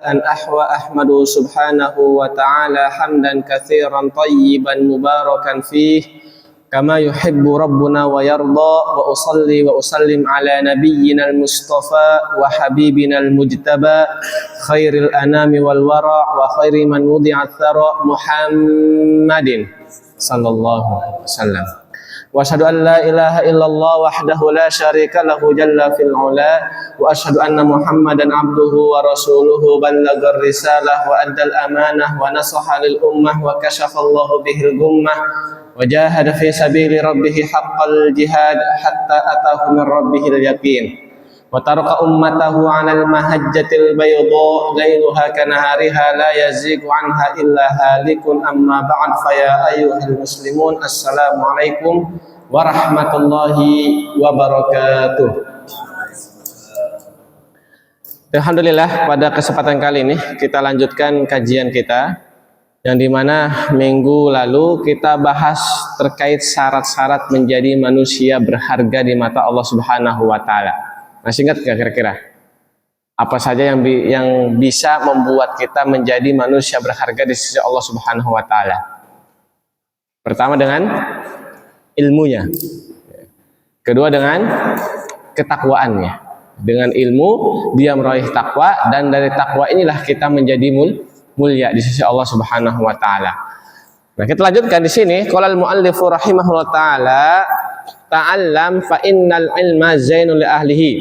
أن أحمده سبحانه وتعالى حمدا كثيرا طيبا مباركا فيه كما يحب ربنا ويرضى، وأصلي وأسلم على نبينا المصطفى وحبيبنا المجتبى خير الأنام والورى وخير من وضع الثرى محمد صلى الله عليه وسلم. وأشهد أن لا إله إلا الله وحده لا شريك له جل في العلا، وأشهد أن محمدا عبده ورسوله بلغ الرسالة وأدى الأمانة ونصح للأمة وكشف الله به الغمة وجاهد في سبيل ربه حق الجهاد حتى أتاه من ربه اليقين، وترك أمته على المهجة البيضاء ليلها كنهارها لا يزيغ عنها إلا هالك. أما بعد، فيا أيها المسلمون، السلام عليكم warahmatullahi wabarakatuh. Alhamdulillah, pada kesempatan kali ini kita lanjutkan kajian kita yang dimana minggu lalu kita bahas terkait syarat-syarat menjadi manusia berharga di mata Allah Subhanahu wa Ta'ala. Masih ingat gak kira-kira apa saja yang bisa membuat kita menjadi manusia berharga di sisi Allah Subhanahu wa Ta'ala? Pertama dengan ilmunya, kedua dengan ketakwaannya. Dengan ilmu dia meraih takwa, dan dari takwa inilah kita menjadi mulia di sisi Allah Subhanahu wa Ta'ala. Nah, kita lanjutkan di sini. Qala al-muallifu rahimahullah ta'ala, ta'allam fa innal ilma zainul li ahlihi.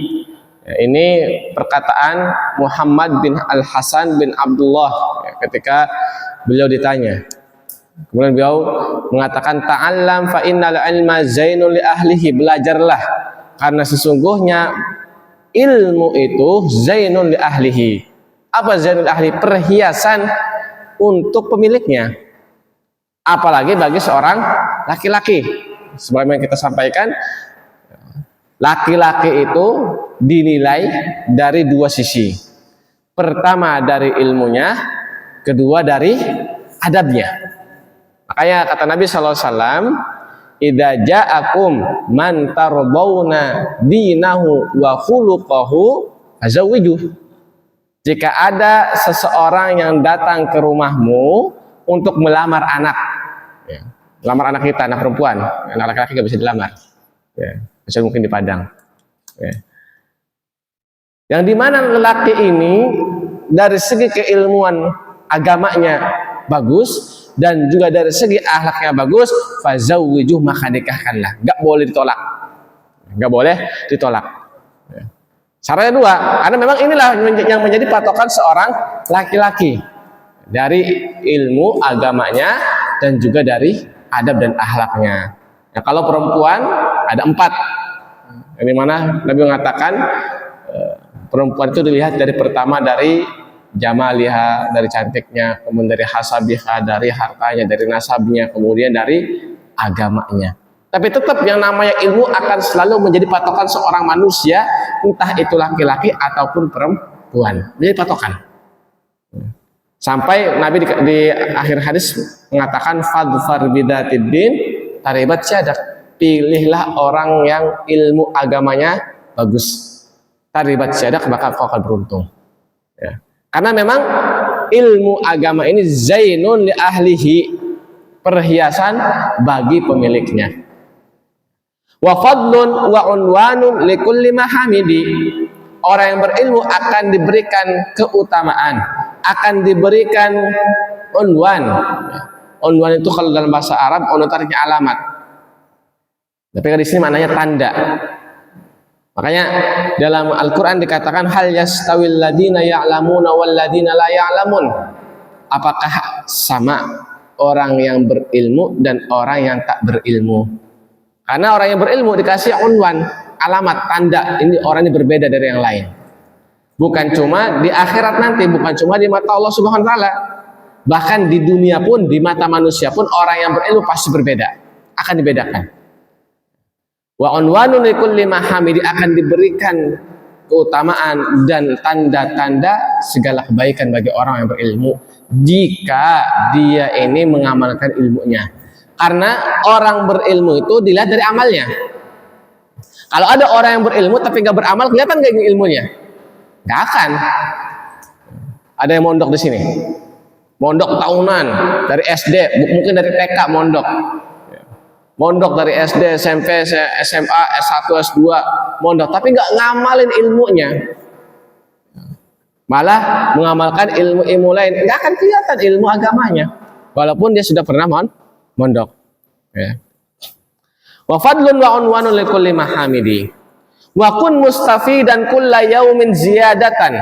Ya, ini perkataan Muhammad bin Al-Hasan bin Abdullah ketika beliau ditanya. Kemudian beliau mengatakan, ta'allam fa innal ilma zainul li ahlihi, belajarlah karena sesungguhnya ilmu itu zainul li ahlihi. Apa zainul ahli? Perhiasan untuk pemiliknya, apalagi bagi seorang laki-laki. Sebagaimana kita sampaikan, laki-laki itu dinilai dari dua sisi. Pertama dari ilmunya, kedua dari adabnya. Makanya kata Nabi SAW, idza ja'akum man tardawna dinahu wa khuluquhu fazawwijuh. Jika ada seseorang yang datang ke rumahmu untuk melamar anak, ya, melamar anak kita, anak perempuan, anak laki-laki gak bisa dilamar, ya, bisa mungkin di Padang, ya. Yang dimana lelaki ini dari segi keilmuan agamanya bagus dan juga dari segi akhlaknya bagus, fazawwijuh, maka nikahkanlah, gak boleh ditolak, gak boleh ditolak. Ya. Syaratnya dua, karena memang inilah yang menjadi patokan seorang laki-laki, dari ilmu agamanya dan juga dari adab dan akhlaknya. Nah, kalau perempuan ada 4, yang dimana Nabi mengatakan perempuan itu dilihat dari pertama dari jamaliha, dari cantiknya, kemudian dari hasabiha, dari hartanya, dari nasabnya, kemudian dari agamanya. Tapi tetap yang namanya ilmu akan selalu menjadi patokan seorang manusia, entah itu laki-laki ataupun perempuan, menjadi patokan. Sampai Nabi di akhir hadis mengatakan, fadfar bidatid din taribat syadak, pilihlah orang yang ilmu agamanya bagus, taribat syadak, maka kau akan beruntung. Ya. Karena memang ilmu agama ini zainun li ahlihi, perhiasan bagi pemiliknya. Wa fadlun wa unwanun likulli mahamidi, orang yang berilmu akan diberikan keutamaan, akan diberikan unwan. Unwan itu kalau dalam bahasa Arab, unwan itu artinya alamat, tapi di sini maknanya tanda. Makanya dalam Al-Quran dikatakan, hal yastawil ladina ya'lamuna wal ladina la ya'lamun. Apakah sama orang yang berilmu dan orang yang tak berilmu? Karena orang yang berilmu dikasih unwan, alamat, tanda, ini orang ini berbeda dari yang lain. Bukan cuma di akhirat nanti, bukan cuma di mata Allah Subhanahu wa Ta'ala, bahkan di dunia pun, di mata manusia pun, orang yang berilmu pasti berbeda, akan dibedakan. Wa unwanun likulli mahamidi, akan diberikan keutamaan dan tanda-tanda segala kebaikan bagi orang yang berilmu jika dia ini mengamalkan ilmunya. Karena orang berilmu itu dilihat dari amalnya. Kalau ada orang yang berilmu tapi nggak beramal, kelihatan nggak ilmunya? Nggak akan. Ada yang mondok di sini. Mondok tahunan dari SD, mungkin dari TK mondok. Mondok dari SD, SMP, SMA, S1, S2, mondok, tapi nggak ngamalin ilmunya. Malah mengamalkan ilmu-ilmu lain, nggak akan kelihatan ilmu agamanya. Walaupun dia sudah pernah mondok. Ya. Wa fadlun wa unwanun likulli mahamidi. Wa kun mustafidan kulla yaumin ziyadatan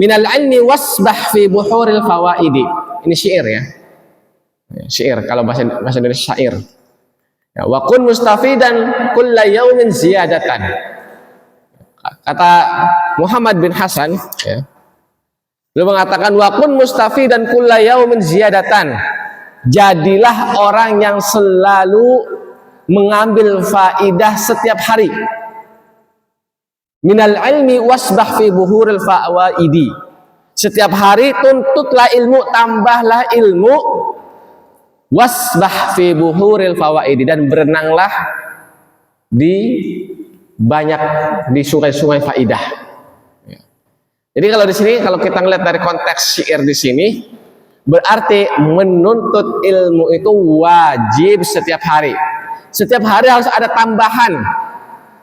minal ilmi wasbah fi buhuril fawaidi. Ini syair ya. Syair kalau bahasa Indonesia syair. Ya, wa kun mustafidan kulla yaumin ziyadatan. Kata Muhammad bin Hasan ya. Beliau mengatakan wa kun mustafidan kulla yaumin ziyadatan. Jadilah orang yang selalu mengambil faidah setiap hari. Minal ilmi wasbah fi buhuril fawaidi. Setiap hari tuntutlah ilmu, tambahlah ilmu. Wasbah fi buhuril fawaidi, dan berenanglah di sungai-sungai faidah. Jadi kalau di sini, kalau kita ngeliat dari konteks syair di sini, berarti menuntut ilmu itu wajib setiap hari. Setiap hari harus ada tambahan.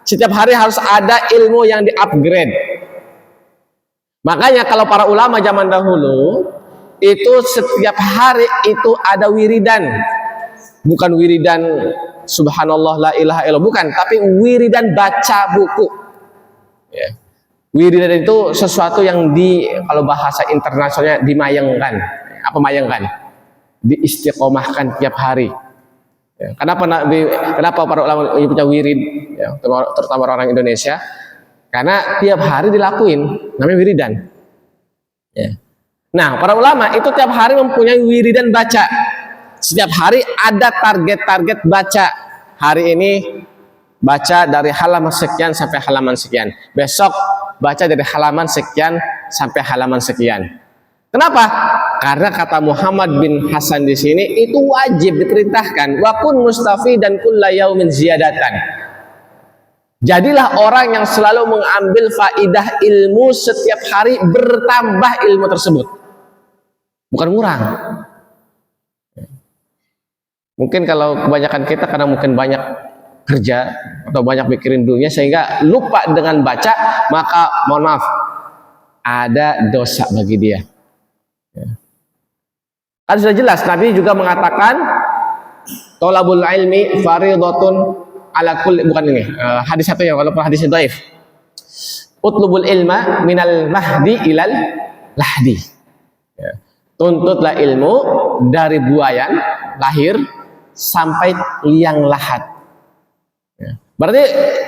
Setiap hari harus ada ilmu yang di-upgrade. Makanya kalau para ulama zaman dahulu, itu setiap hari itu ada wiridan. Bukan wiridan subhanallah la ilaha illallah, bukan, tapi wiridan baca buku. Ya. Wiridan itu sesuatu yang kalau bahasa internasionalnya dimayangkan. Apa mayangkan? Diistiqomahkan tiap hari. Ya. Kenapa para ulama punya wirid, ya, terutama orang Indonesia? Karena tiap hari dilakuin, namanya wiridan. Ya. Nah, para ulama itu tiap hari mempunyai wiridan baca. Setiap hari ada target-target baca. Hari ini baca dari halaman sekian sampai halaman sekian. Besok baca dari halaman sekian sampai halaman sekian. Kenapa? Karena kata Muhammad bin Hasan di sini itu wajib diperintahkan. Wa kun mustafidan kulla yaumin ziyadatan. Jadilah orang yang selalu mengambil faidah ilmu setiap hari, bertambah ilmu tersebut. Bukan kurang. Mungkin kalau kebanyakan kita karena mungkin banyak kerja atau banyak mikirin dunia sehingga lupa dengan baca, maka mohon maaf, ada dosa bagi dia. Kan sudah jelas, Nabi juga mengatakan tolabul ilmi faridatun ala kulli, bukan ini hadis satu ya, walaupun hadisnya dhaif. Utlubul ilma minal mahdi ilal lahdi. Ya. Tuntutlah ilmu dari buayan lahir sampai liang lahat. Ya. Berarti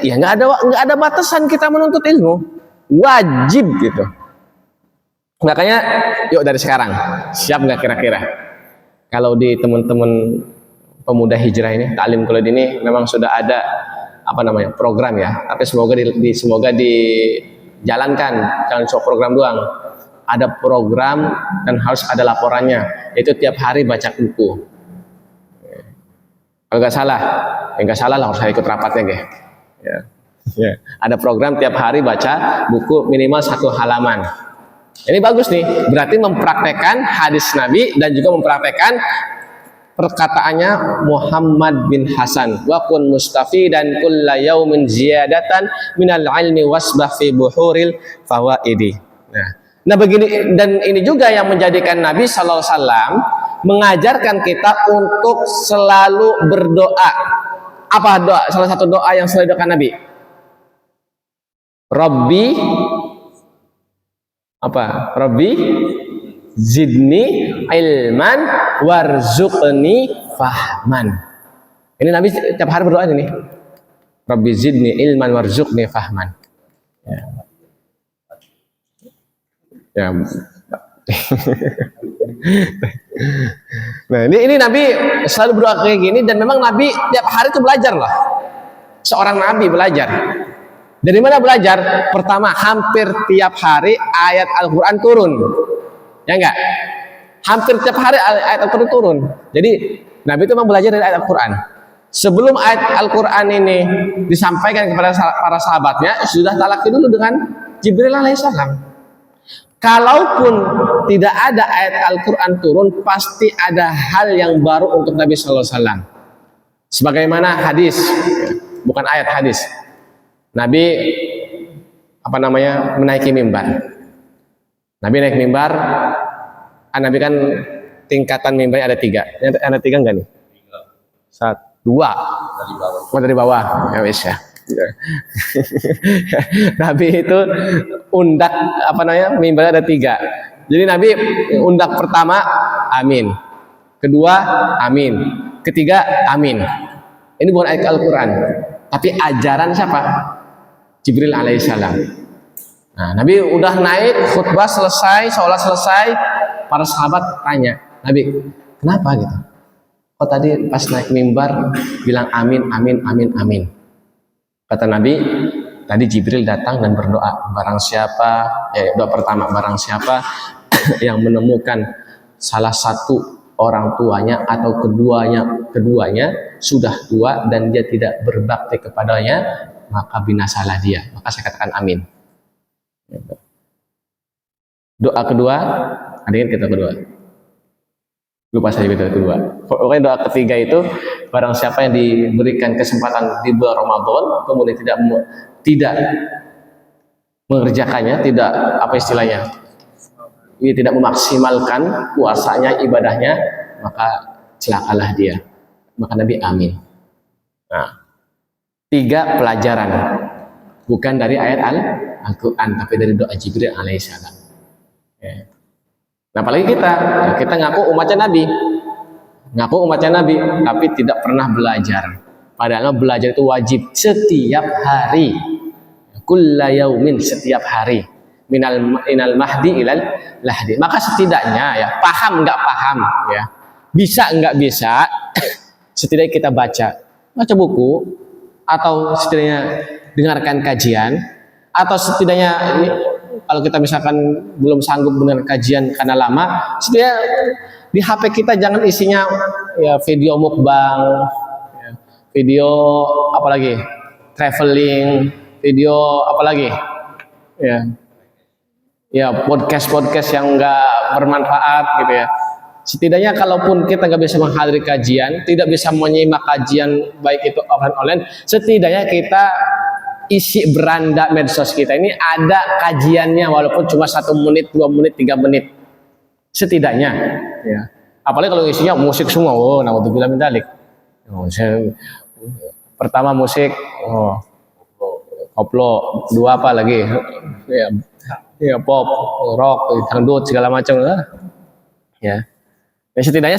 ya nggak ada batasan kita menuntut ilmu, wajib gitu. Makanya yuk dari sekarang, siap nggak kira-kira? Kalau di teman-teman pemuda hijrah ini, Taklim Qaulid ini memang sudah ada program ya. Tapi semoga dijalankan, jangan cuma program doang. Ada program dan harus ada laporannya. Itu tiap hari baca buku. Kalau nggak salah lah harus ikut rapatnya, guys. Ya. Ada program tiap hari baca buku minimal 1 halaman. Ini bagus nih, berarti mempraktekkan hadis Nabi dan juga mempraktekkan perkataannya Muhammad bin Hasan. Wa kun mustafidan kulla yaumin ziyadatan minal ilmi wasbah fi buhuril fawaidi. Nah begini, dan ini juga yang menjadikan Nabi sallallahu alaihi wasallam mengajarkan kita untuk selalu berdoa. Apa doa? Salah satu doa yang selalu doakan Nabi. Rabbi zidni ilman warzuqni fahman. Ini Nabi tiap hari berdoa ini. Rabbi zidni ilman warzuqni fahman. Ya. Nah, ini Nabi selalu berdoa kayak gini, dan memang Nabi tiap hari itu belajar lah. Seorang Nabi belajar. Dari mana belajar? Pertama, hampir tiap hari ayat Al-Quran turun. Ya enggak? Hampir tiap hari ayat Al-Quran turun. Jadi Nabi itu memang belajar dari ayat Al-Quran. Sebelum ayat Al-Quran ini disampaikan kepada para sahabatnya, sudah talaki dulu dengan Jibril alaihissalam. Kalaupun tidak ada ayat Al-Quran turun, pasti ada hal yang baru untuk Nabi Sallallahu Alaihi Wasallam. Sebagaimana hadis, bukan ayat, hadis. Nabi menaiki mimbar. Nabi naik mimbar. Nabi kan tingkatan mimbarnya ada 3. Ada 3 enggak nih? 1, 2. Dari bawah. Ya wis ya. Nabi itu undak mimbarnya ada 3. Jadi Nabi undak pertama amin, kedua amin, ketiga amin. Ini bukan ayat Al-Quran, tapi ajaran siapa? Jibril alaihissalam. Nah, Nabi udah naik, khutbah selesai, sholat selesai, para sahabat tanya, Nabi, kenapa gitu? Kok tadi pas naik mimbar bilang amin, amin, amin, amin? Kata Nabi, tadi Jibril datang dan berdoa, barang siapa, doa pertama, barang siapa yang menemukan salah satu orang tuanya atau keduanya sudah tua dan dia tidak berbakti kepadanya, maka binasalah dia. Maka saya katakan amin. Doa kedua, ada yang kita kedua? Lupa saya kedua. Pokoknya doa ketiga itu, barang siapa yang diberikan kesempatan di bulan Ramadan kemudian tidak mengerjakannya, tidak tidak memaksimalkan puasanya, ibadahnya, maka celakalah dia. Maka Nabi amin. Nah, 3 pelajaran, bukan dari ayat Al-Quran, tapi dari doa Jibril alaihissalam. Nah, apalagi kita ngaku umatnya Nabi, tapi tidak pernah belajar. Padahal belajar itu wajib setiap hari, kulla yaumin, setiap hari, minal mahdi ilal lahdi. Maka setidaknya ya, paham nggak paham ya, bisa nggak bisa, setidaknya kita baca buku, atau setidaknya dengarkan kajian, atau setidaknya kalau kita misalkan belum sanggup benar kajian karena lama, setidaknya di HP kita jangan isinya ya video mukbang, ya, video apalagi traveling, video apalagi ya podcast yang enggak bermanfaat gitu ya. Setidaknya kalaupun kita nggak bisa menghadiri kajian, tidak bisa menyimak kajian baik itu offline online, setidaknya kita isi beranda medsos kita ini ada kajiannya, walaupun cuma 1 menit, 2 menit, 3 menit setidaknya ya. Apalagi kalau isinya musik semua, naudzubillah min dzalik. Pertama musik, koplo, 2 apa lagi ya pop, rock, dangdut, segala macam ya. Setidaknya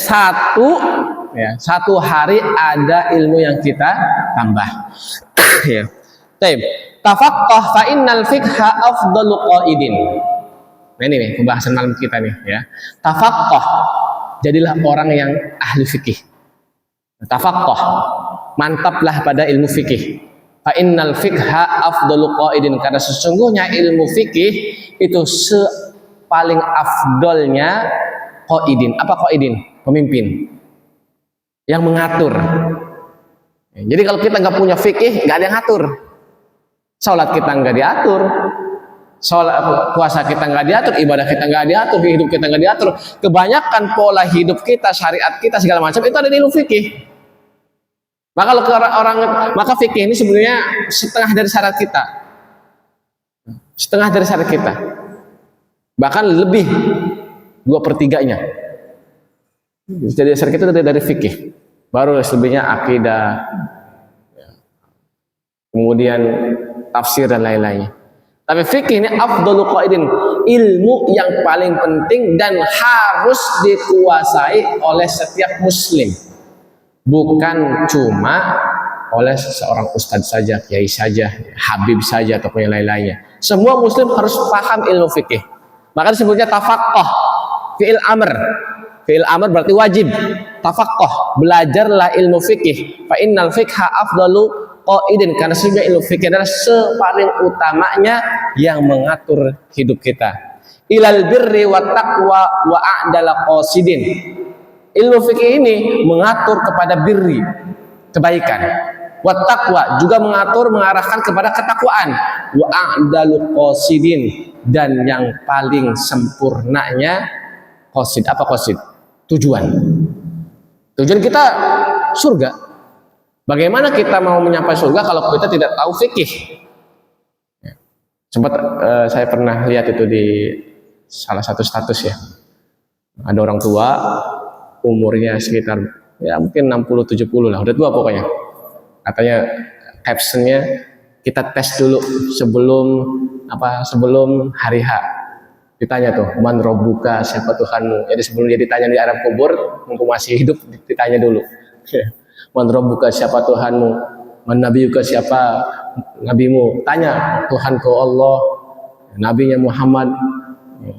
satu hari ada ilmu yang kita tambah ya. Tafaqqah fa innal fiqha afdalu qaidin. Nah, ini nih pembahasan malam kita nih ya. Tafaqqah, jadilah orang yang ahli fikih. Tafaqqah, mantaplah pada ilmu fikih. Fa innal fiqha afdalu qaidin, karena sesungguhnya ilmu fikih itu paling afdolnya qaidin. Apa qaidin? Pemimpin yang mengatur. Jadi kalau kita nggak punya fikih, nggak ada yang ngatur. Sholat kita nggak diatur, puasa kita nggak diatur, ibadah kita nggak diatur, hidup kita nggak diatur. Kebanyakan pola hidup kita, syariat kita, segala macam itu ada di ilmu fikih. Maka fikih ini sebenarnya setengah dari syariat kita, bahkan lebih 2/3-nya. Jadi dasar kita dari fikih, baru selebihnya akidah, kemudian tafsir dan lain-lainnya. Tapi fikih ini afdhalu qaidin, ilmu yang paling penting dan harus dikuasai oleh setiap muslim, bukan cuma oleh seorang ustadz saja, kiai saja, habib saja, ataupun yang lain-lainnya. Semua muslim harus paham ilmu fikih. Maka disebutnya tafaqqah, fi'il amr. Fi'il amr berarti wajib. Tafaqqah, belajarlah ilmu fikih. Fa innal fiqha afdalu qaidin, karena sesungguhnya ilmu fikih adalah sepaling utamanya yang mengatur hidup kita. Ilal birri wa taqwa wa a'dala qasidin. Ilmu fikih ini mengatur kepada birri, kebaikan. Wa taqwa juga mengarahkan kepada ketakwaan. Wa a'dalu qasidin, dan yang paling sempurnanya qasid. Apa qasid? Tujuan. Tujuan kita surga. Bagaimana kita mau menyampai surga kalau kita tidak tahu fikih? Sempat saya pernah lihat itu di salah satu status ya. Ada orang tua umurnya sekitar ya mungkin 60-70 lah, udah tua pokoknya. Katanya captionnya, kita tes dulu sebelum hari H. Ditanya tuh, man robbuka, siapa Tuhanmu? Jadi sebelum dia ditanya di alam kubur, mumpung masih hidup ditanya dulu. Man robbuka, siapa Tuhanmu? Man nabiyuka, siapa nabimu? Tanya, Tuhanku Allah, nabinya Muhammad.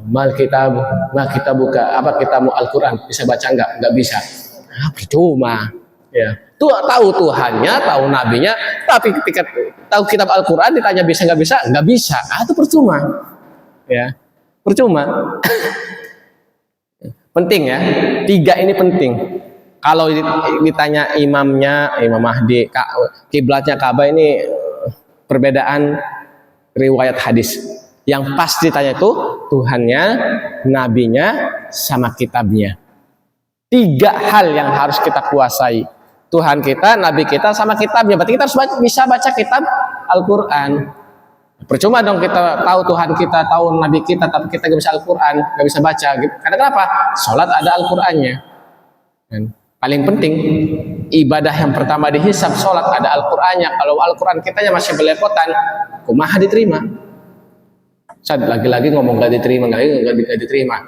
Mal kita buka apa kitabmu Al-Quran, bisa baca enggak bisa. Percuma ya, tahu Tuhannya, tahu nabinya, tapi ketika tahu kitab Al-Quran ditanya bisa nggak bisa, itu percuma ya, percuma. Penting ya, 3 ini penting. Kalau ditanya imamnya, Imam Mahdi, kiblatnya Ka'bah, ini perbedaan riwayat hadis. Yang pasti ditanya itu Tuhannya, nabinya, sama kitabnya. 3 hal yang harus kita kuasai. Tuhan kita, nabi kita, sama kitabnya. Berarti kita harus bisa baca kitab Al-Quran. Percuma dong kita tahu Tuhan kita, tahu nabi kita, tapi kita nggak bisa Al-Quran, nggak bisa baca. Karena kenapa? Sholat ada Al-Qurannya. Paling penting, ibadah yang pertama dihisab sholat ada Al-Qurannya. Kalau Al-Quran kitanya masih belepotan, kumaha diterima? Saya lagi-lagi ngomong gak diterima, gak diterima.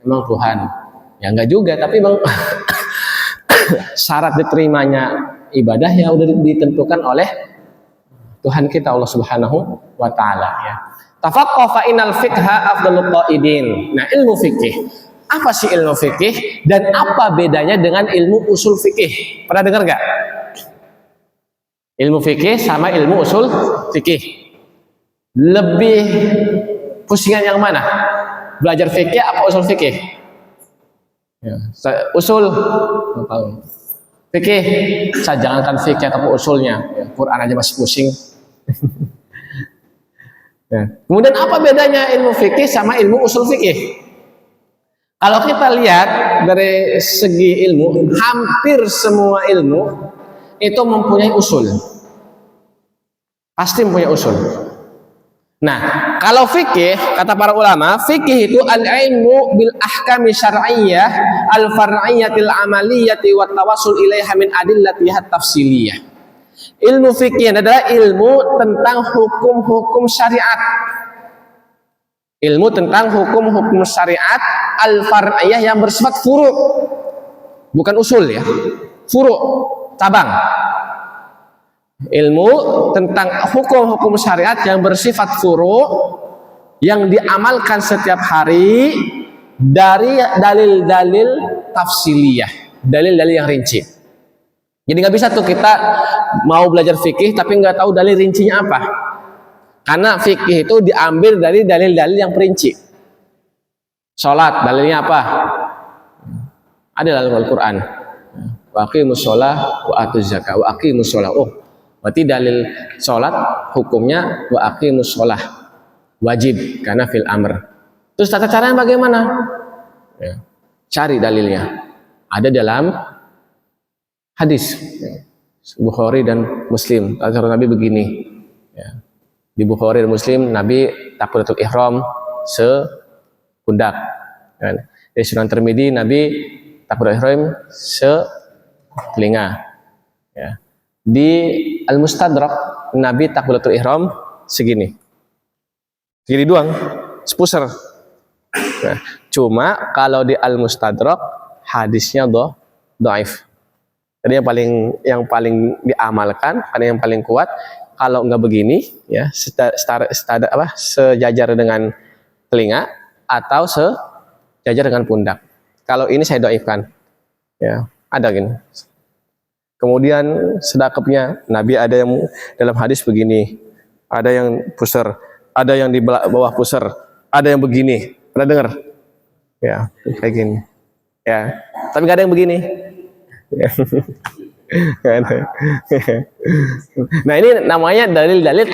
Emang Tuhan? Ya enggak juga, tapi emang syarat diterimanya ibadah ya udah ditentukan oleh Tuhan kita, Allah Subhanahu wa Ta'ala ya. Tafaqqah fa innal fiqha afdalul qaidin. Nah, ilmu fikih. Apa sih ilmu fikih dan apa bedanya dengan ilmu usul fikih? Pernah dengar nggak? Ilmu fikih sama ilmu usul fikih. Lebih pusingan yang mana? Belajar fikih apa usul fikih? Ya, usul fikih, saya jangankan fikih atau usulnya, ya, Quran aja masih pusing. Ya. Kemudian apa bedanya ilmu fikih sama ilmu usul fikih? Kalau kita lihat dari segi ilmu, hampir semua ilmu itu mempunyai usul. Pasti mempunyai usul. Nah, kalau fikih, kata para ulama, fikih itu al-ilmu bil ahkami syar'iyyah al-far'iyyatil amaliyyati wa tawassul ilaiha min adillatiha tafsiliyah. Ilmu fikih adalah ilmu tentang hukum-hukum syariat. Ilmu tentang hukum-hukum syariat al-far'iyah yang bersifat furu'. Bukan usul ya. Furu', cabang. Ilmu tentang hukum-hukum syariat yang bersifat furu' yang diamalkan setiap hari dari dalil-dalil tafsiliyah, dalil-dalil yang rinci. Jadi nggak bisa tuh kita mau belajar fikih tapi nggak tahu dalil rincinya apa, karena fikih itu diambil dari dalil-dalil yang perinci. Sholat dalilnya apa? Ada dalam Al-Quran. Wa aqimus sholah wa atuz zakah. Wa aqimus sholah. Oh, berarti dalil sholat hukumnya wa aqimus sholah, wajib karena fil amr. Terus tata caranya bagaimana? Ya, cari dalilnya. Ada dalam hadis Bukhari dan Muslim. Tata cara Nabi begini. Ya. Di Bukhari dan Muslim, Nabi takbiratul ihram sepundak. Ya. Di Sunan Tirmidzi, Nabi takbiratul ihram setelinga. Ya. Di Al-Mustadrak, Nabi takbiratul ihram segini doang, sepuser. Nah, cuma kalau di Al-Mustadrak hadisnya dhaif. Jadi yang paling diamalkan, yang paling kuat, kalau nggak begini ya, sejajar dengan telinga atau sejajar dengan pundak. Kalau ini saya dhaifkan. Ya, ada gini. Kemudian sedekapnya Nabi ada yang dalam hadis begini, ada yang pusar, ada yang di bawah pusar, ada yang begini. Pernah dengar? Ya, kayak gini. Ya, tapi nggak ada yang begini. Ya. Nah, ini namanya dalil-dalil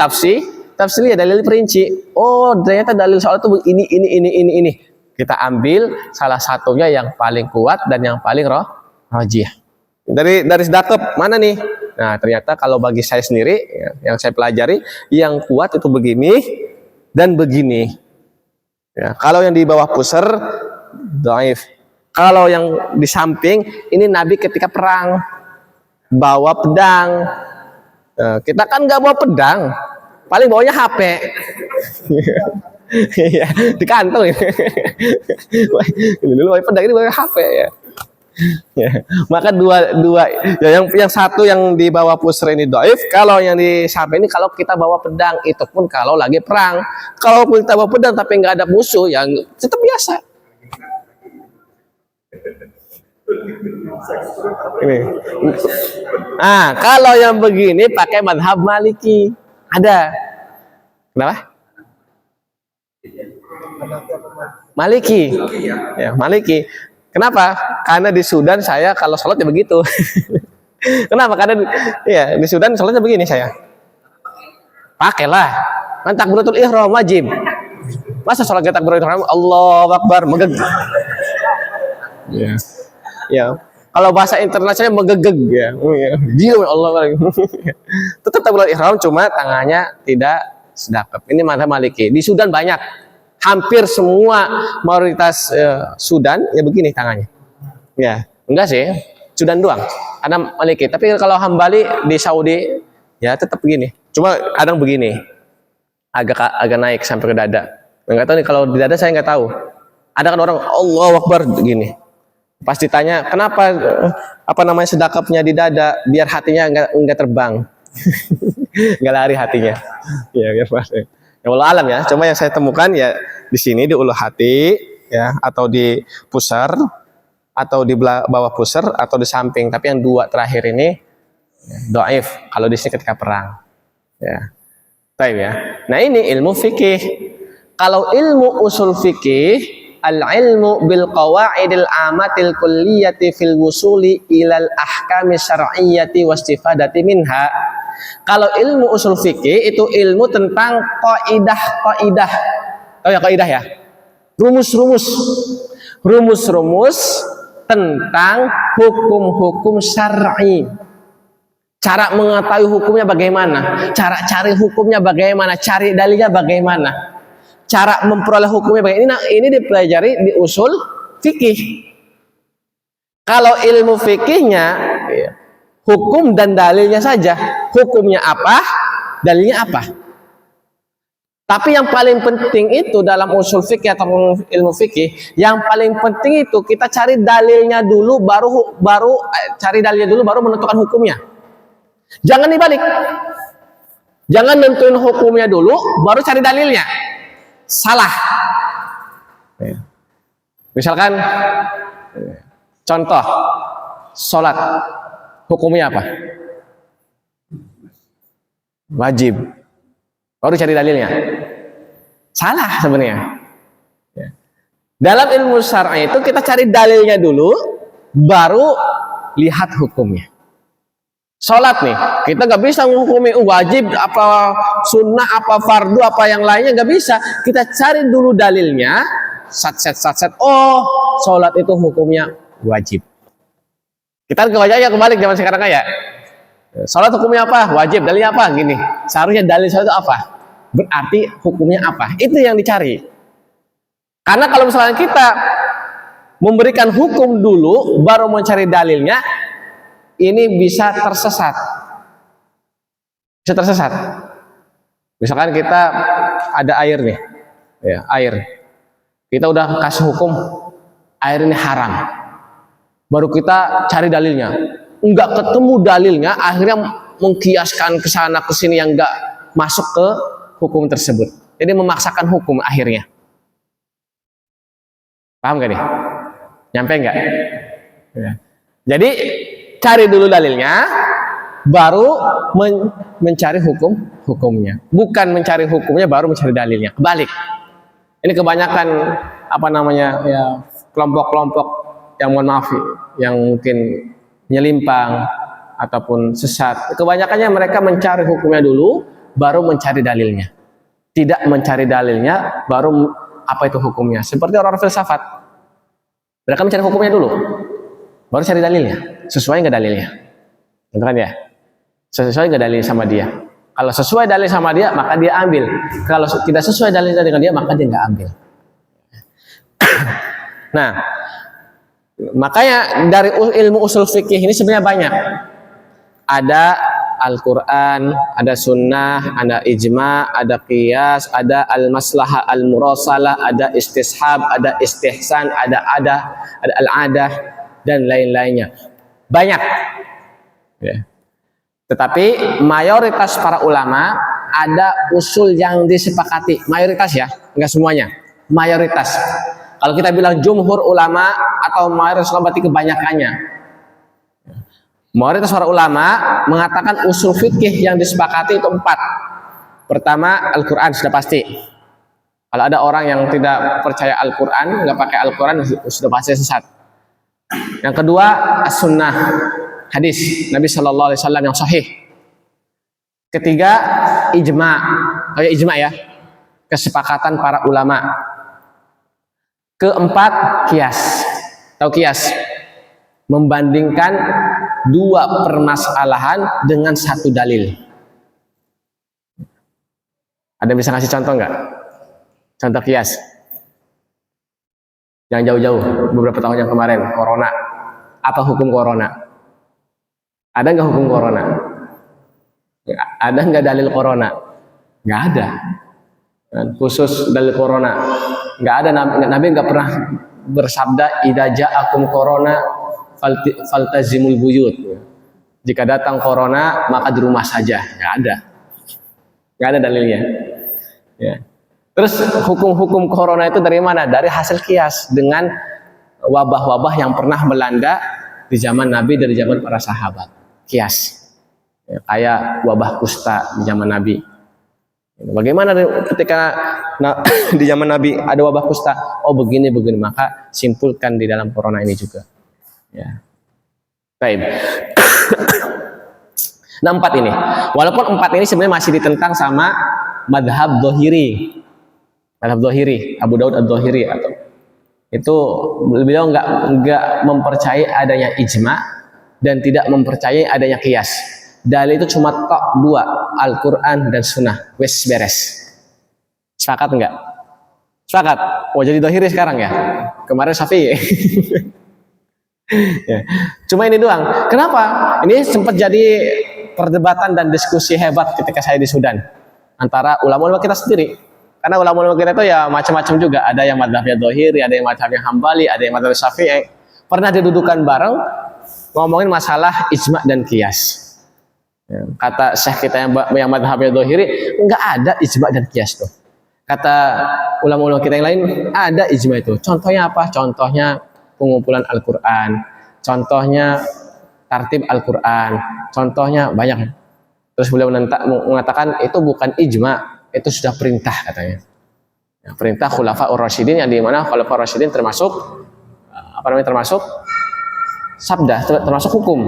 tafsiliyah, dalil perinci. Oh, ternyata dalil soal itu ini. Kita ambil salah satunya yang paling kuat dan yang paling rajih. Dari sedekap mana nih? Nah, ternyata kalau bagi saya sendiri yang saya pelajari, yang kuat itu begini dan begini. Ya, kalau yang di bawah pusar dhaif. Kalau yang di samping ini Nabi ketika perang bawa pedang. Nah, kita kan nggak bawa pedang, paling bawanya HP. Iya, di kantong ini. Dulu bawa pedang, ini bawa HP ya. Ya, maka dua ya, yang satu yang di bawah pusar ini dhaif, kalau yang di samping ini kalau kita bawa pedang, itu pun kalau lagi perang. Kalau kita bawa pedang tapi nggak ada musuh, yang tetap biasa. Ini. Kalau yang begini pakai madhab Maliki. Ada. Kenapa? Maliki. Ya, Maliki. Kenapa? Karena di Sudan saya kalau sholat ya begitu. Kenapa? Karena ya di Sudan sholatnya begini saya. Pakailah. Kan takbiratul ihram wajib. Masa sholat kita takbiratul ihram Allahu Akbar megeg. Ya. Ya, kalau bahasa internasionalnya megegeg ya. Dia Allah. Tetap takbiratul ihram, cuma tangannya tidak sedekap. Ini mazhab Maliki. Di Sudan banyak. Hampir semua mayoritas Sudan ya begini tangannya. Ya, enggak sih. Sudan doang. Ada Maliki. Tapi kalau Hambali di Saudi ya tetap begini. Cuma kadang begini. Agak naik sampai ke dada. Enggak tahu nih, kalau di dada saya enggak tahu. Ada kan orang Allahu Akbar begini. Pas ditanya kenapa sedekapnya di dada, biar hatinya enggak terbang. Enggak lari hatinya. Ya, biar pasti. Ya Allah alam ya. Cuma yang saya temukan ya di sini di ulu hati ya, atau di pusar, atau di bawah pusar, atau di samping. Tapi yang dua terakhir ini ya, dhaif kalau di sini ketika perang. Ya. Baik ya. Nah, ini ilmu fikih. Kalau ilmu usul fikih, al-ilmu bil qawaidil amatil kulliyati fil wusuli ilal ahkami syar'iyyati wastifadati minha. Kalau ilmu usul fikih itu ilmu tentang kaidah-kaidah. Tahu ya kaidah ya? Rumus-rumus tentang hukum-hukum syar'i. Cara mengetahui hukumnya bagaimana? Cara cari hukumnya bagaimana? Cari dalilnya bagaimana? Cara memperoleh hukumnya bagaimana? Ini dipelajari di usul fikih. Kalau ilmu fikihnya hukum dan dalilnya saja. Hukumnya apa, dalilnya apa. Tapi yang paling penting itu dalam usul fikih atau ilmu fikih, yang paling penting itu kita cari dalilnya dulu, baru cari dalilnya dulu, baru menentukan hukumnya. Jangan dibalik. Jangan nentuin hukumnya dulu, baru cari dalilnya. Salah. Misalkan contoh sholat, hukumnya apa? Wajib. Baru cari dalilnya. Salah sebenarnya. Dalam ilmu syar'i itu kita cari dalilnya dulu, baru lihat hukumnya. Sholat nih, kita nggak bisa menghukumi wajib apa sunnah apa fardu apa yang lainnya, nggak bisa. Kita cari dulu dalilnya, sat. Oh, sholat itu hukumnya wajib. Kita kebanyakan kebalik zaman sekarang kayak sholat hukumnya apa? Wajib. Dalilnya apa? Gini. Seharusnya dalil sholat itu apa? Berarti hukumnya apa? Itu yang dicari. Karena kalau misalnya kita memberikan hukum dulu, baru mencari dalilnya, ini bisa tersesat. Bisa tersesat. Misalkan kita ada air nih, ya, air. Kita udah kasih hukum air ini haram. Baru kita cari dalilnya. Enggak ketemu dalilnya, akhirnya mengkiaskan ke sana ke sini yang enggak masuk ke hukum tersebut. Jadi memaksakan hukum akhirnya. Paham gak nih? Nyampe enggak? Ya. Jadi cari dulu dalilnya, baru mencari hukumnya. Bukan mencari hukumnya baru mencari dalilnya. Kebalik. Ini kebanyakan ya, kelompok-kelompok yang mohon maaf, yang mungkin nyelimpang ataupun sesat. Kebanyakannya mereka mencari hukumnya dulu, baru mencari dalilnya. tidak mencari dalilnya, baru apa itu hukumnya. Seperti orang filsafat, mereka mencari hukumnya dulu, baru cari dalilnya. Sesuai nggak dalilnya? Gitu kan ya? Sesuai nggak dalil sama dia? Kalau sesuai dalil sama dia, maka dia ambil. Kalau tidak sesuai dalil dengan dia, maka dia nggak ambil. Nah, makanya dari ilmu usul fikih ini sebenarnya banyak. Ada Al-Quran, ada sunnah, ada ijma, ada qiyas, ada al-maslahah al-murasalah, ada istishab, ada istihsan, ada al-adah, dan lain-lainnya. Banyak. Ya. Tetapi mayoritas para ulama ada usul yang disepakati. Mayoritas ya, enggak semuanya. Mayoritas. Kalau kita bilang jumhur ulama atau mayoritas ulama berarti kebanyakannya. Mayoritas para ulama mengatakan usul fikih yang disepakati itu 4. Pertama, Al-Quran sudah pasti. Kalau ada orang yang tidak percaya Al-Quran, nggak pakai Al-Quran, sudah pasti sesat. Yang kedua, As-Sunnah, hadis Nabi Shallallahu Alaihi Wasallam yang sahih. Ketiga, ijma. Oh ya, ijma ya, kesepakatan para ulama. Keempat, kias. Tahu kias? Membandingkan 2 permasalahan dengan 1 dalil. Ada yang bisa ngasih contoh nggak? Contoh kias. Yang jauh-jauh, beberapa tahun yang kemarin, corona. Apa hukum corona? Ada nggak hukum corona? Ada nggak dalil corona? Nggak ada. Khusus dalil corona. Nggak ada. Nabi nggak pernah bersabda, idza ja'akum corona faltazimul buyut. Jika datang corona maka di rumah saja. Nggak ada dalilnya. Ya. Terus hukum-hukum corona itu dari mana? Dari hasil kias dengan wabah-wabah yang pernah melanda di zaman Nabi, dari zaman para sahabat. Kias. Ya, kayak wabah kusta di zaman Nabi. Bagaimana ketika di zaman Nabi ada wabah kusta? Oh begini, maka simpulkan di dalam corona ini juga. Ya. Baik. Nah 4 ini, walaupun 4 ini sebenarnya masih ditentang sama madhab Dhahiri, Abu Daud ad-Dhahiri, atau itu beliau nggak mempercayai adanya ijma dan tidak mempercayai adanya qiyas. Dalil itu cuma tok 2, Al-Quran dan Sunnah. Wes beres. Sepakat nggak? Sepakat. Oh jadi Dhahiri sekarang ya? Kemarin Syafi'i. Ya. Cuma ini doang. Kenapa? Ini sempat jadi perdebatan dan diskusi hebat ketika saya di Sudan antara ulama-ulama kita sendiri. Karena ulama-ulama kita itu ya macam-macam juga. Ada yang madhabnya Dhahiri, ada yang madhabnya Hambali, ada yang madhab Syafi'i. Pernah didudukan bareng ngomongin masalah ijma dan qiyas. Ya. Kata syekh kita yang madhabnya Dhahiri, enggak ada ijma dan qiyas tuh. Kata ulama-ulama kita yang lain, ada ijma itu. Contohnya apa? Contohnya pengumpulan Al-Quran, contohnya tartib Al-Quran, contohnya banyak. Terus beliau mengatakan itu bukan ijma, itu sudah perintah katanya. Ya, perintah Khulafaur Rasyidin, yang dimana Khulafaur Rasyidin termasuk termasuk sabda, termasuk hukum,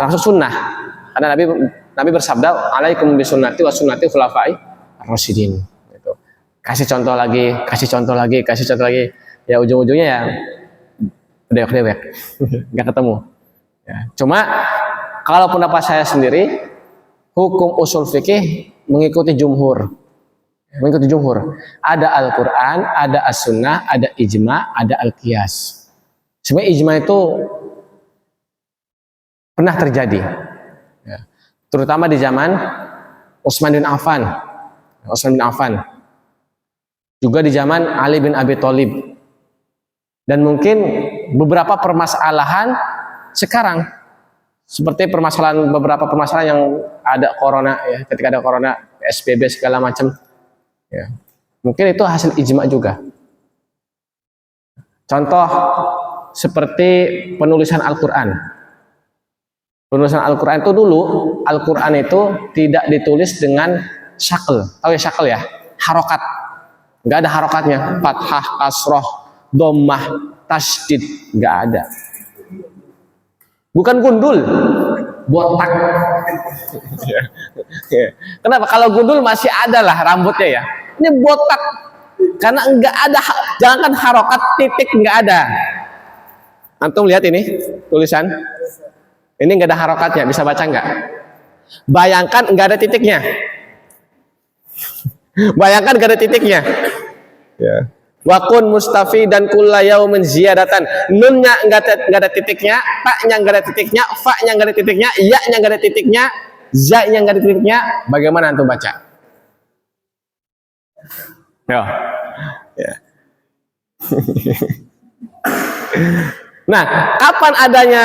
termasuk sunnah. Karena Nabi bersabda, alaikum bisunnati wa sunnati khulafai ar-rasyidin. Gitu. Kasih contoh lagi. Ya ujung-ujungnya ya dewek, nggak ketemu. Ya. Cuma kalau pendapat saya sendiri, hukum usul fikih mengikuti jumhur. Ada Al-Quran, ada As-Sunnah, ada ijma, ada Al-Qiyas. Sebenarnya ijma itu pernah terjadi, ya. Terutama di zaman Utsman bin Affan, juga di zaman Ali bin Abi Thalib, dan mungkin beberapa permasalahan sekarang, seperti beberapa permasalahan yang ada corona, ya, ketika ada corona, PSBB segala macam, ya, mungkin itu hasil ijma juga. Contoh seperti penulisan Al-Quran. Penulisan Al-Quran itu dulu, Al-Quran itu tidak ditulis dengan syakl. Tahu ya syakl ya? Harokat. Nggak ada harokatnya. Fathah, kasroh, dhammah, tasydid. Nggak ada. Bukan gundul. botak. Ya. Ya. Kenapa? Kalau gundul masih ada lah rambutnya ya. Ini botak karena enggak ada, jangankan harokat, titik enggak ada. Antum lihat ini tulisan, ini enggak ada harokatnya, bisa baca enggak? Bayangkan enggak ada titiknya. Bayangkan enggak ada titiknya. Ya. Wakun mustafi dan kulla yaumin ziyadatan. Nunnya enggak ada titiknya, taknya enggak ada titiknya, fa-nya enggak ada titiknya, ya-nya enggak ada titiknya, za-nya enggak ada titiknya. Bagaimana antum baca? Yo. Ya. Nah, kapan adanya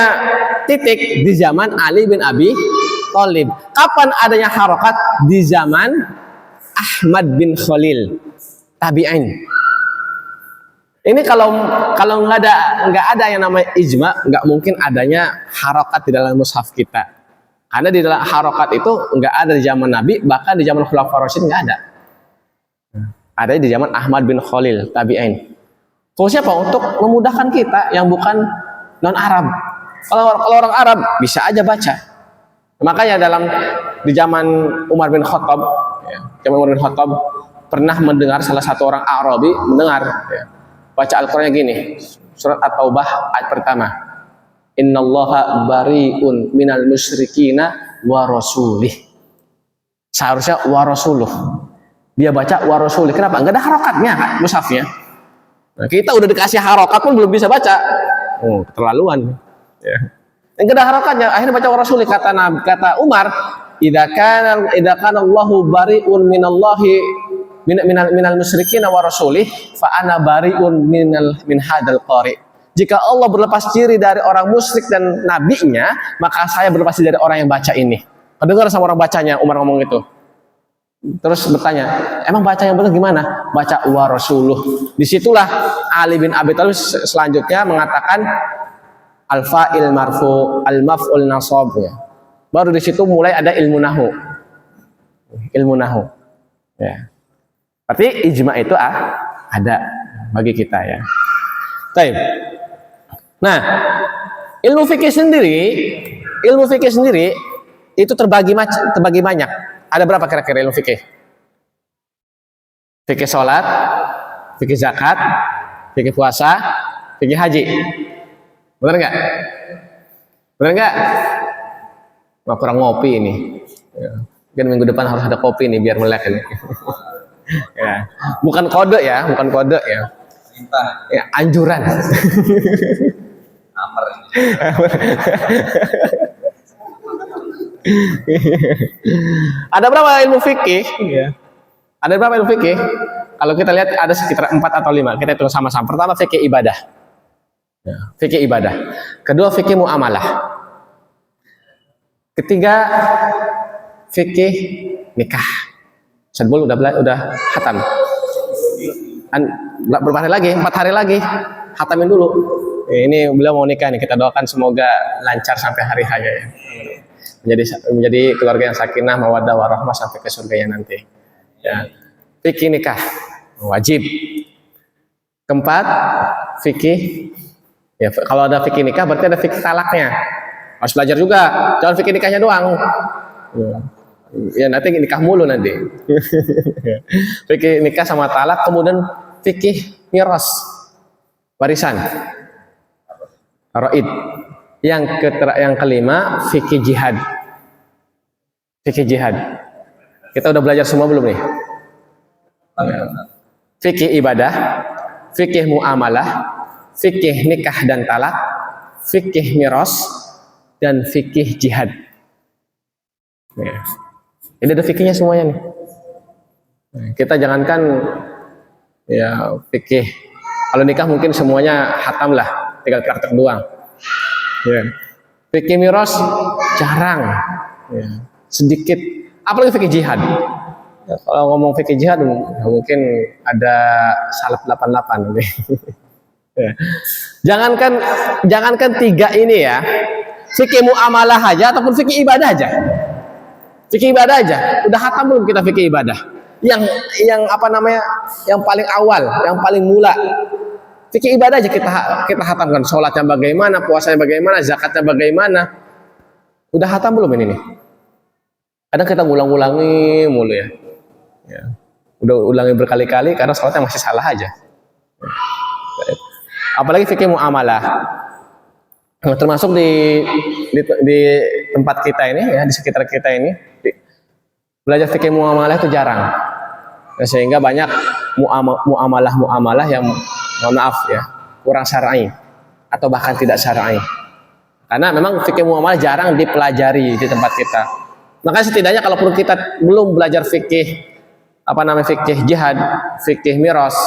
titik? Di zaman Ali bin Abi Thalib. Kapan adanya harokat? Di zaman Ahmad bin Khalil, tabi'in. Ini kalau nggak ada yang namanya ijma, nggak mungkin adanya harokat di dalam mushaf kita. Karena di dalam harokat itu nggak ada di zaman Nabi, bahkan di zaman Khulafaur Rasyidin nggak ada. Ada di zaman Ahmad bin Khalil, tabi'in. Fungsinya apa? Untuk memudahkan kita yang bukan non Arab. Kalau orang Arab bisa aja baca. Makanya di zaman Umar bin Khattab, pernah mendengar salah satu orang Arabi mendengar. Ya, baca Al-Qurannya gini, surat At-Taubah ayat pertama, innallaha bari'un minal musyrikina wa rasulih. Seharusnya wa rasuluh, dia baca wa rasulih. Kenapa? Enggak ada harokatnya mushafnya. Nah, kita udah dikasih harokat pun belum bisa baca. Oh, keterlaluan ya. Enggak ada harokatnya, akhirnya baca wa rasulih. Kata Umar, idza kana Allahu bari'un minallahi minal musyrikin wa rasulih fa ana bariun min hadal qari. Jika Allah berlepas diri dari orang musyrik dan nabinya, maka saya berlepas diri dari orang yang baca ini. Kedengar sama orang bacanya, Umar ngomong itu. Terus bertanya, emang baca yang benar gimana? Baca wa rasuluh. Disitulah Ali bin Abi Thalib selanjutnya mengatakan al-fa'il marfu, al-maf'ul nasab ya. Baru di situ mulai ada ilmu nahu. Ilmu nahu. Ya. Berarti ijma itu ada bagi kita ya. Baik. Nah, ilmu fikih sendiri itu terbagi banyak. Ada berapa kira-kira ilmu fikih? Fikih sholat, fikih zakat, fikih puasa, fikih haji. Benar nggak? Benar nggak? Wah, kurang ngopi ini. Ya. Mungkin minggu depan harus ada kopi nih biar melek ini. Ya, bukan kode ya. Ya, anjuran. Ada berapa ilmu fikih? Ya. Ada berapa ilmu fikih? Kalau kita lihat ada sekitar 4 atau 5. Kita hitung sama-sama. Pertama fikih ibadah. Ya, fikih ibadah. Kedua fikih muamalah. Ketiga fikih nikah. Sebelum udah khatam. Berapa hari lagi? 4 hari lagi. Khatamin dulu. Ini beliau mau nikah nih. Kita doakan semoga lancar sampai hari hanya ya. Menjadi keluarga yang sakinah, mawaddah, warahmah sampai ke surganya nanti. Ya. Fikih nikah wajib. Keempat, fikih. Ya, kalau ada fikih nikah berarti ada fikih talaknya. Harus belajar juga. Jangan fikih nikahnya doang. Ya nanti nikah mulu nanti. Fikih nikah sama talak, kemudian fikih miras, warisan, faraid. Yang kelima fikih jihad. Fikih jihad. Kita udah belajar semua belum nih? Fikih ibadah, fikih muamalah, fikih nikah dan talak, fikih miras, dan fikih jihad. Ya. Ini ada fikihnya semuanya nih. Kita jangankan ya fikih. Kalau nikah mungkin semuanya hatam lah, tinggal praktek doang. Ya. Fikih miras jarang, ya. Sedikit. Apalagi fikih jihad. Ya, kalau ngomong fikih jihad ya mungkin ada salat 88 nih. Ya. Jangankan 3 ini ya. Fikih muamalah aja ataupun fikih ibadah aja. Fikih ibadah aja, udah hatam belum kita fikih ibadah? Yang apa namanya? Yang paling awal, yang paling mula. Fikih ibadah aja kita hatamkan. Sholatnya bagaimana, puasanya bagaimana, zakatnya bagaimana. Udah hatam belum ini nih? Kadang kita ngulang-ulangi mulu ya. Ya. Udah ulangi berkali-kali karena sholatnya masih salah aja. Apalagi fikih muamalah. Termasuk di tempat kita ini ya, di sekitar kita ini belajar fikih muamalah itu jarang. Ya, sehingga banyak muamalah yang mohon maaf ya, kurang syar'i atau bahkan tidak syar'i. Karena memang fikih muamalah jarang dipelajari di tempat kita. Makanya setidaknya kalau perlu kita belum belajar fikih fikih jihad, fikih miras,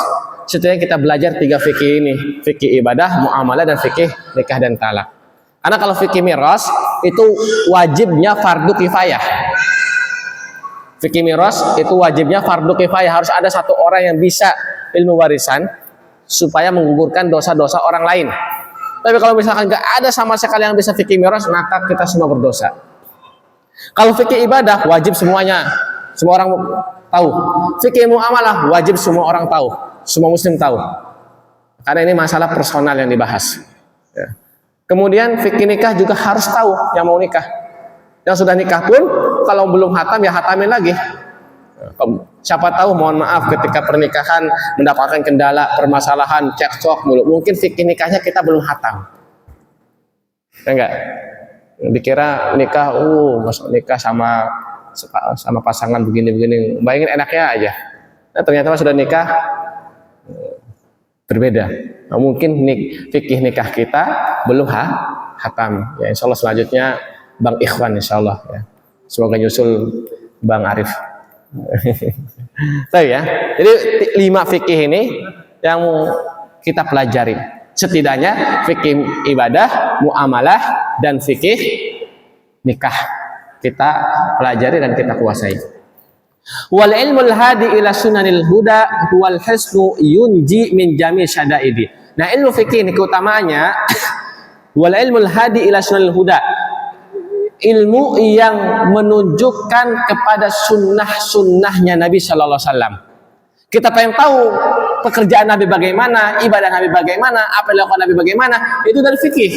setidaknya kita belajar 3 fikih ini, fikih ibadah, muamalah, dan fikih nikah dan talak. Karena kalau fikih miras itu wajibnya fardu kifayah. Fikih miras itu wajibnya fardu kifayah, harus ada 1 orang yang bisa ilmu warisan supaya menggugurkan dosa-dosa orang lain. Tapi kalau misalkan nggak ada sama sekali yang bisa fikih miras, maka kita semua berdosa. Kalau fikih ibadah wajib semuanya, semua orang tahu. Fikih muamalah wajib semua orang tahu, semua muslim tahu. Karena ini masalah personal yang dibahas. Ya. Kemudian fikih nikah juga harus tahu yang mau nikah. Yang sudah nikah pun kalau belum hatam ya hatamin lagi. Siapa tahu, mohon maaf, ketika pernikahan mendapatkan kendala, permasalahan, cekcok mulu. Mungkin fikih nikahnya kita belum hatam. Ya enggak? Dikira nikah, masuk nikah sama pasangan begini-begini, bayangin enaknya aja. Nah, ternyata sudah nikah berbeda. Nah, mungkin fikih nikah kita belum hatam. Ya, insya Allah selanjutnya Bang Ikhwan, insya Allah ya. Semoga nyusul Bang Arif. Tahu ya. Jadi 5 fikih ini yang kita pelajari. Setidaknya fikih ibadah, muamalah, dan fikih nikah kita pelajari dan kita kuasai. Wal ilmul hadi ila sunanil huda wal hisnu yunji min jami syada'idi. Nah, ilmu fikih ini keutamaannya wal ilmul hadi ila sunanil huda, ilmu yang menunjukkan kepada sunnah-sunnahnya Nabi Shallallahu Alaihi Wasallam. Kita pengen tahu pekerjaan Nabi bagaimana, ibadah Nabi bagaimana, apa yang dilakukan Nabi bagaimana, itu dari fikih.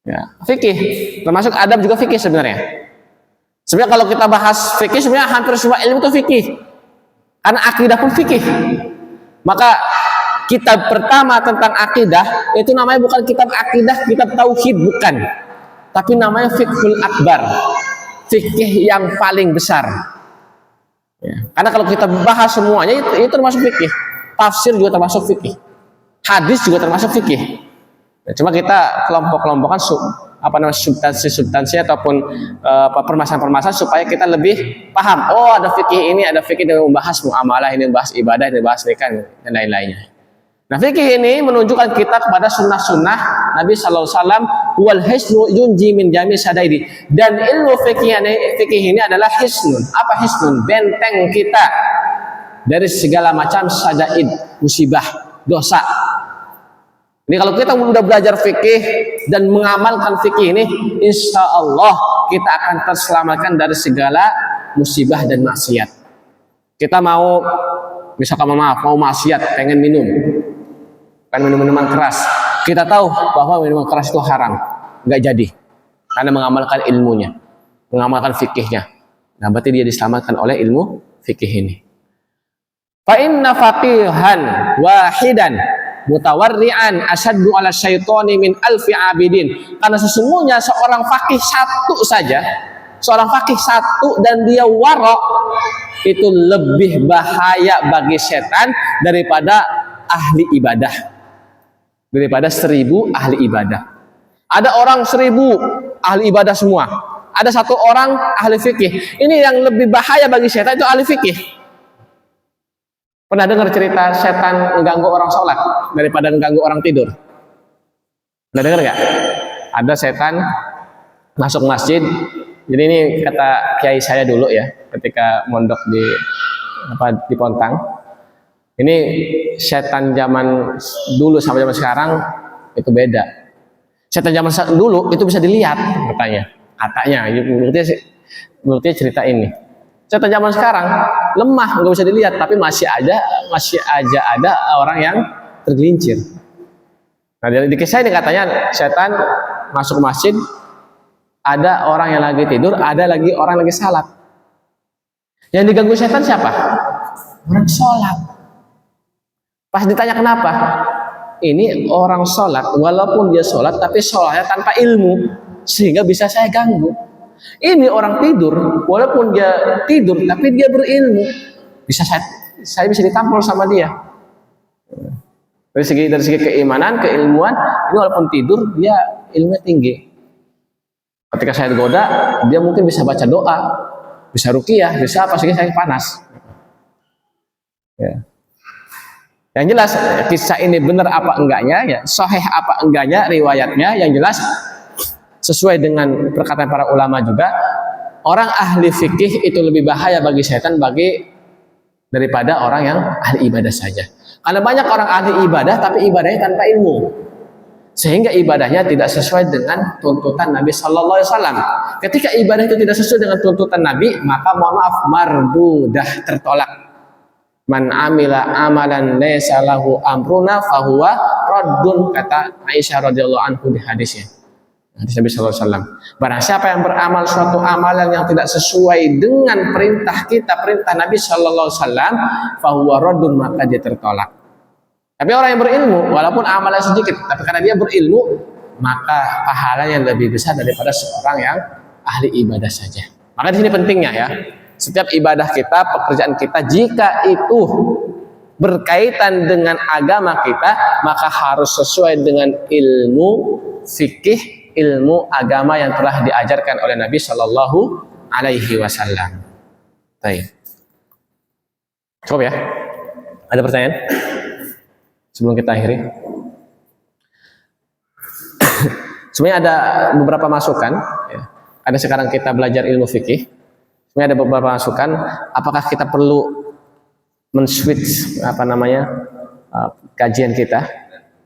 Ya, fikih, termasuk adab juga fikih sebenarnya. Sebenarnya kalau kita bahas fikih, sebenarnya hampir semua ilmu itu fikih. Karena akidah pun fikih. Maka kitab pertama tentang akidah itu namanya bukan kitab akidah, kitab tauhid, bukan. Tapi namanya fiqhul akbar, fikih yang paling besar. Ya. Karena kalau kita bahas semuanya itu termasuk fikih, tafsir juga termasuk fikih, hadis juga termasuk fikih. Ya, cuma kita kelompok-kelompokkan substansi ataupun permasalahan-permasalahan supaya kita lebih paham. Oh, ada fikih ini, ada fikih yang membahas muamalah, ini membahas ibadah, ini membahas nikah dan lain-lainnya. Nah, fikih ini menunjukkan kita kepada sunnah-sunnah Nabi Sallallahu Alaihi Wasallam. Wal hisnu yunji min jami syadaidi, dan ilmu fikih ini adalah hisnun. Apa hisnun? Benteng kita dari segala macam syadaid, musibah, dosa. Jadi kalau kita sudah belajar fikih dan mengamalkan fikih ini, insya Allah kita akan terselamatkan dari segala musibah dan maksiat. Kita mau, misalkan mau maksiat, pengen minum, minuman keras, kita tahu bahwa minuman keras itu haram, nggak jadi, karena mengamalkan ilmunya, mengamalkan fikihnya. Nah, berarti dia diselamatkan oleh ilmu fikih ini. Fa inna faqihan wahidan mutawarri'an asyaddu ala syaitani min alfi abidin. Karena sesungguhnya seorang fakih satu dan dia warok, itu lebih bahaya bagi setan daripada ahli ibadah. Daripada 1000 ahli ibadah. Ada orang 1000 ahli ibadah semua, ada 1 orang ahli fikih. Ini yang lebih bahaya bagi setan itu ahli fikih. Pernah dengar cerita setan mengganggu orang sholat daripada mengganggu orang tidur? Pernah dengar nggak? Ada setan masuk masjid. Jadi ini kata kiai saya dulu ya, ketika mondok di Pontang. Ini setan zaman dulu sama zaman sekarang itu beda. Setan zaman dulu itu bisa dilihat katanya. Menurutnya cerita ini. Setan zaman sekarang lemah, nggak bisa dilihat, tapi masih aja ada orang yang tergelincir. Nah, di kisah ini katanya setan masuk masjid, Ada orang yang lagi tidur, ada lagi orang lagi salat. Yang diganggu setan siapa? Orang sholat. Pas ditanya kenapa? Ini orang sholat, walaupun dia sholat, tapi sholatnya tanpa ilmu, sehingga bisa saya ganggu. Ini orang tidur, walaupun dia tidur, tapi dia berilmu, bisa saya bisa ditampol sama dia. Dari segi keimanan, keilmuan, ini walaupun tidur, dia ilmunya tinggi. Ketika saya digoda, dia mungkin bisa baca doa, bisa ruqyah, bisa apa, sehingga saya panas. Ya. Yang jelas kisah ini benar apa enggaknya, ya sahih apa enggaknya riwayatnya, yang jelas sesuai dengan perkataan para ulama juga, orang ahli fikih itu lebih bahaya bagi setan daripada orang yang ahli ibadah saja. Karena banyak orang ahli ibadah tapi ibadahnya tanpa ilmu, sehingga ibadahnya tidak sesuai dengan tuntutan Nabi Sallallahu Alaihi Wasallam. Ketika ibadah itu tidak sesuai dengan tuntutan Nabi, maka mohon maaf, mardudah, tertolak. Man amila amalan laysa lahu amruna fahuwa raddun, kata Aisyah radhiyallahu anhu di hadisnya. Hadis Nabi Sallallahu Alaihi Wasallam. Barang siapa yang beramal suatu amalan yang tidak sesuai dengan perintah kita, perintah Nabi Sallallahu Alaihi Wasallam, fahuwa raddun, maka dia tertolak. Tapi orang yang berilmu, walaupun amalnya sedikit, tapi karena dia berilmu, maka pahalanya lebih besar daripada seorang yang ahli ibadah saja. Maka di sini pentingnya ya, setiap ibadah kita, pekerjaan kita, jika itu berkaitan dengan agama kita, maka harus sesuai dengan ilmu fikih, ilmu agama yang telah diajarkan oleh Nabi Shallallahu Alaihi Wasallam. Baik, cukup ya. Ada pertanyaan sebelum kita akhiri? Sebenarnya ada beberapa masukan. Ya. Ada sekarang kita belajar ilmu fikih. Sebenarnya ada beberapa masukan. Apakah kita perlu men-switch kajian kita,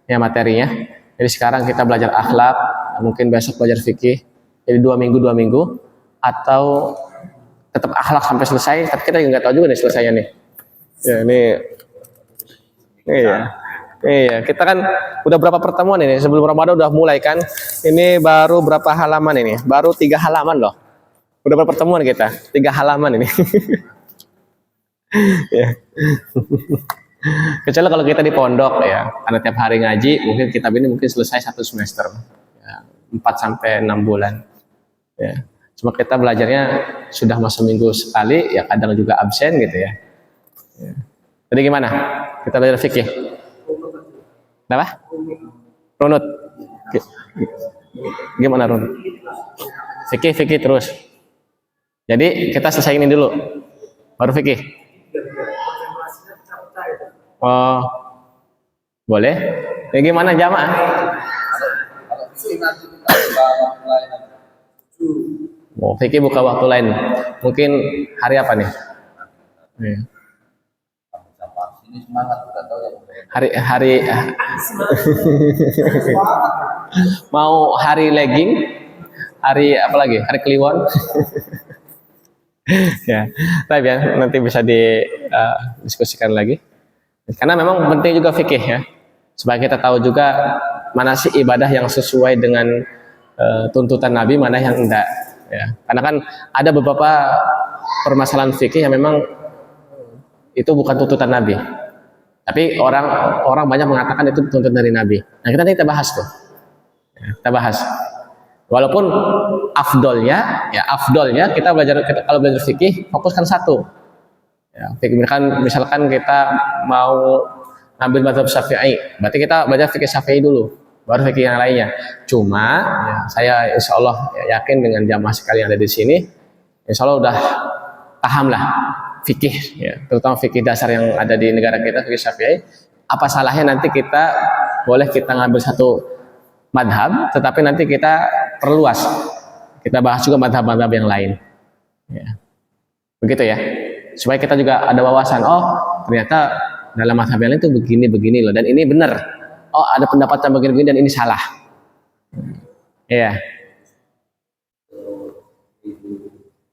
ya materinya. Jadi sekarang kita belajar akhlak, mungkin besok belajar fikih. Jadi 2 minggu, atau tetap akhlak sampai selesai. Tapi kita nggak tahu juga nih selesainya nih. Ya Iya, kita kan udah berapa pertemuan ini, sebelum Ramadan udah mulai kan. Ini baru berapa halaman ini? Baru 3 halaman loh. Udah berapa pertemuan kita? 3 halaman ini. Ya. Kecuali kalau kita di pondok ya, karena tiap hari ngaji, mungkin kitab ini mungkin selesai 1 semester. Ya, 4 sampai 6 bulan. Ya. Cuma kita belajarnya sudah seminggu sekali, ya kadang juga absen gitu ya. Ya. Jadi gimana? Kita belajar fikih. Apa? Runut. Gimana runut? Fikih terus. Jadi kita selesai ini dulu, baru fikih. Oh, boleh. Ya gimana jamaah? Oh, fikih buka waktu lain. Mungkin hari apa nih? Hari mau hari legging, hari apa lagi? Hari kliwon. Ya, tapi ya nanti bisa didiskusikan lagi. Karena memang penting juga fikih ya, supaya kita tahu juga mana sih ibadah yang sesuai dengan tuntutan Nabi, mana yang enggak. Ya, karena kan ada beberapa permasalahan fikih yang memang itu bukan tuntutan Nabi. Tapi orang banyak mengatakan itu tuntutan dari Nabi. Nah kita bahas tuh, ya, kita bahas. Walaupun afdolnya kita kalau belajar fikih fokuskan satu. Ya, misalkan kita mau ambil mazhab Syafi'i, berarti kita belajar fikih Syafi'i dulu, baru fikih yang lainnya. Cuma ya, saya insya Allah yakin dengan jamaah sekalian yang ada di sini, insya Allah udah paham lah fikih, ya, terutama fikih dasar yang ada di negara kita, fikih Syafi'i. Apa salahnya nanti kita ngambil satu madhab, tetapi nanti kita perluas, kita bahas juga madhab-madhab yang lain, ya. Begitu ya, supaya kita juga ada wawasan. Oh ternyata dalam madhab yang lain itu begini loh, dan ini benar. Oh ada pendapat yang begini dan ini salah, ya.